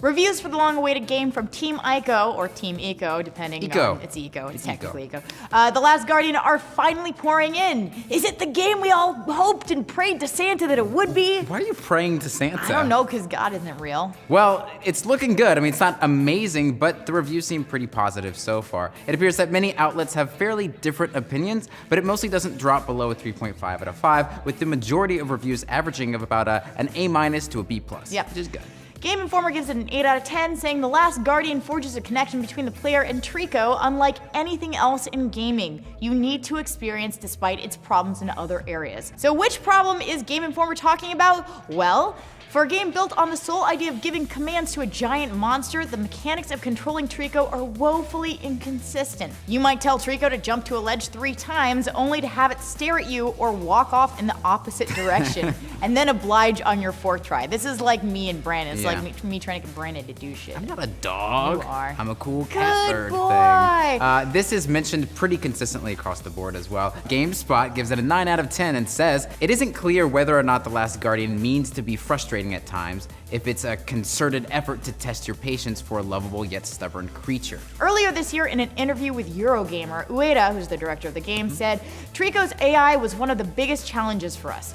Reviews for the long-awaited game from Team Ico, or Team Eco, depending on... It's Eco. It's technically Eco. The Last Guardian are finally pouring in. Is it the game we all hoped and prayed to Santa that it would be? Why are you praying to Santa? I don't know, because God isn't real. Well, it's looking good. I mean, it's not amazing, but the reviews seem pretty positive so far. It appears that many outlets have fairly different opinions, but it mostly doesn't drop below a 3.5 out of 5, with the majority of reviews averaging of about an A- to a B+, Yep. which is good. Game Informer gives it an 8 out of 10, saying The Last Guardian forges a connection between the player and Trico unlike anything else in gaming. You need to experience despite its problems in other areas. So which problem is Game Informer talking about? Well, for a game built on the sole idea of giving commands to a giant monster, the mechanics of controlling Trico are woefully inconsistent. You might tell Trico to jump to a ledge 3 times, only to have it stare at you or walk off in the opposite direction, and then oblige on your 4th try. This is like me and Brandon. It's like me trying to get Brandon to do shit. I'm not a dog. You are. I'm a cool cat bird thing. This is mentioned pretty consistently across the board as well. GameSpot gives it a 9 out of 10 and says, it isn't clear whether or not The Last Guardian means to be frustrating at times, if it's a concerted effort to test your patience for a lovable yet stubborn creature. Earlier this year, in an interview with Eurogamer, Ueda, who's the director of the game, said, Trico's AI was one of the biggest challenges for us.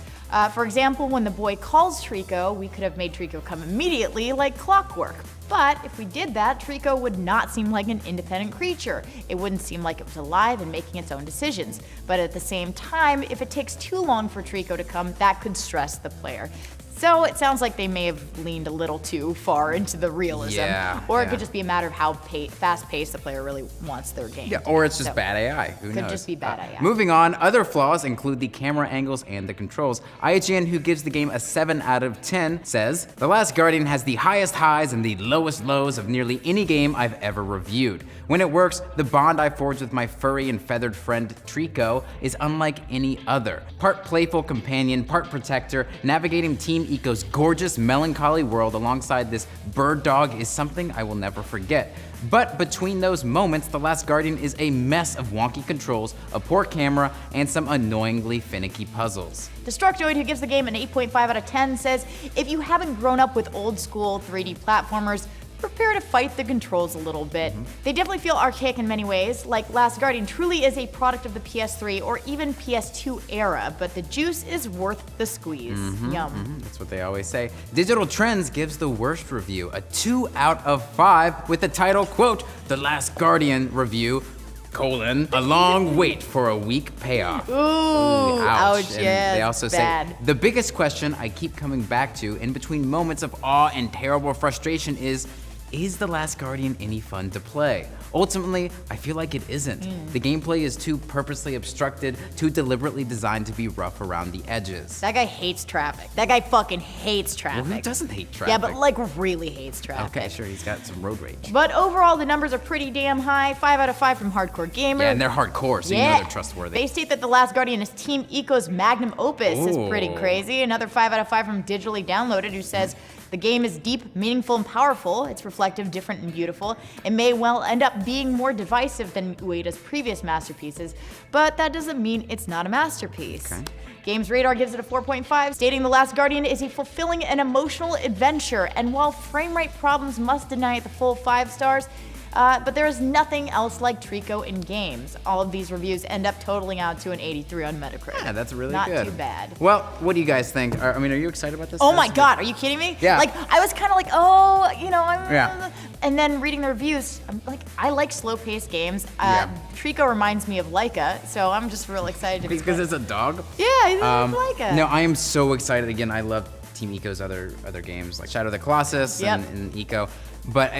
For example, when the boy calls Trico, we could have made Trico come immediately like clockwork. But if we did that, Trico would not seem like an independent creature. It wouldn't seem like it was alive and making its own decisions. But at the same time, if it takes too long for Trico to come, that could stress the player. So it sounds like they may have leaned a little too far into the realism. Or it could just be a matter of how fast-paced the player really wants their game. Yeah, or it's just bad AI. Who knows? Could just be bad AI. Moving on, other flaws include the camera angles and the controls. IGN, who gives the game a 7 out of 10, says, The Last Guardian has the highest highs and the lowest lows of nearly any game I've ever reviewed. When it works, the bond I forge with my furry and feathered friend Trico is unlike any other. Part playful companion, part protector, navigating Team Eco's gorgeous, melancholy world alongside this bird dog is something I will never forget. But between those moments, The Last Guardian is a mess of wonky controls, a poor camera, and some annoyingly finicky puzzles. Destructoid, who gives the game an 8.5 out of 10, says, if you haven't grown up with old school 3D platformers, prepare to fight the controls a little bit. They definitely feel archaic in many ways, like Last Guardian truly is a product of the PS3 or even PS2 era, but the juice is worth the squeeze. Yum. That's what they always say. Digital Trends gives the worst review a 2 out of 5 with the title, quote, The Last Guardian review, a long wait for a weak payoff. Ooh, ouch, And yeah, they also say, the biggest question I keep coming back to in between moments of awe and terrible frustration is The Last Guardian any fun to play? Ultimately, I feel like it isn't. The gameplay is too purposely obstructed, too deliberately designed to be rough around the edges. That guy hates traffic. That guy fucking hates traffic. Well, who doesn't hate traffic? Yeah, but like really hates traffic. Okay, sure, he's got some road rage. But overall, the numbers are pretty damn high. 5 out of 5 from Hardcore Gamer. Yeah, and they're hardcore, so you know they're trustworthy. They state that The Last Guardian is Team Eco's magnum opus. Is pretty crazy. Another 5 out of 5 from Digitally Downloaded, who says, the game is deep, meaningful, and powerful. It's reflective, different, and beautiful. It may well end up being more divisive than Ueda's previous masterpieces, but that doesn't mean it's not a masterpiece. Okay. Games Radar gives it a 4.5, stating The Last Guardian is a fulfilling and emotional adventure, and while frame rate problems must deny it the full 5 stars, but there is nothing else like Trico in games. All of these reviews end up totaling out to an 83 on Metacritic. Yeah, that's really Not good. too bad. Well, what do you guys think? I mean, are you excited about this? Oh my God, are you kidding me? Yeah. Like, I was kind of like, oh, you know, Yeah. And then reading the reviews, I'm like, I like slow-paced games. Yeah. Trico reminds me of Laika, so I'm just real excited to be Because it's a dog? Yeah, he's like Laika. No, I am so excited. Again, I love Team Eco's other games, like Shadow of the Colossus and Eco. But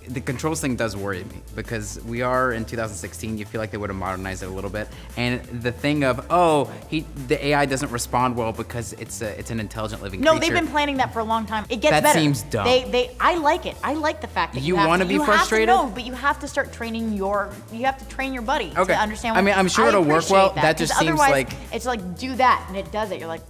the controls thing does worry me, because we are in 2016. You feel like they would have modernized it a little bit. And the thing of, the AI doesn't respond well because it's an intelligent living creature. No, they've been planning that for a long time. It gets That better. seems dumb. I like it. I like the fact that You have wanna to- be you frustrated? Have to, no, but you have to start training you have to train your buddy to understand what I mean, I'm sure it'll work well. appreciate That just 'cause seems otherwise, like- it's like, do that, and it does it. You're like,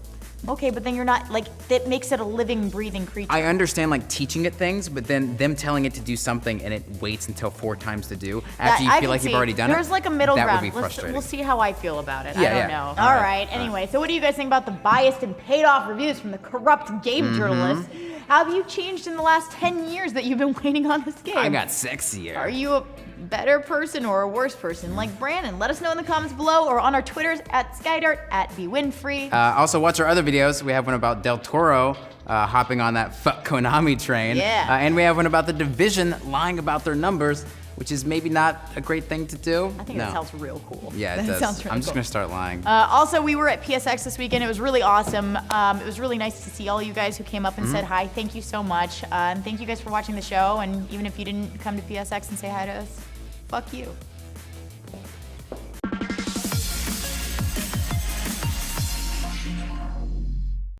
okay, but then you're not, like, that makes it a living, breathing creature. I understand like teaching it things, but then them telling it to do something and it waits until 4 times to do after you feel like you've already done it. There's like a middle that ground. would be frustrating. We'll see how I feel about it. Yeah, I don't yeah. know. All All right. right. Anyway, so what do you guys think about the biased and paid off reviews from the corrupt game journalists? How have you changed in the last 10 years that you've been waiting on this game? I got sexier. Are you a better person or a worse person like Brandon? Let us know in the comments below or on our Twitters at Skydart, at BWinfrey. Also, watch our other videos. We have one about Del Toro hopping on that fuck Konami train. Yeah. And we have one about The Division lying about their numbers, which is maybe not a great thing to do. I think that sounds real cool. Yeah, it That does. sounds really I'm just cool. gonna start lying. Also, we were at PSX this weekend. It was really awesome. It was really nice to see all you guys who came up and said hi. Thank you so much. And thank you guys for watching the show. And even if you didn't come to PSX and say hi to us, fuck you.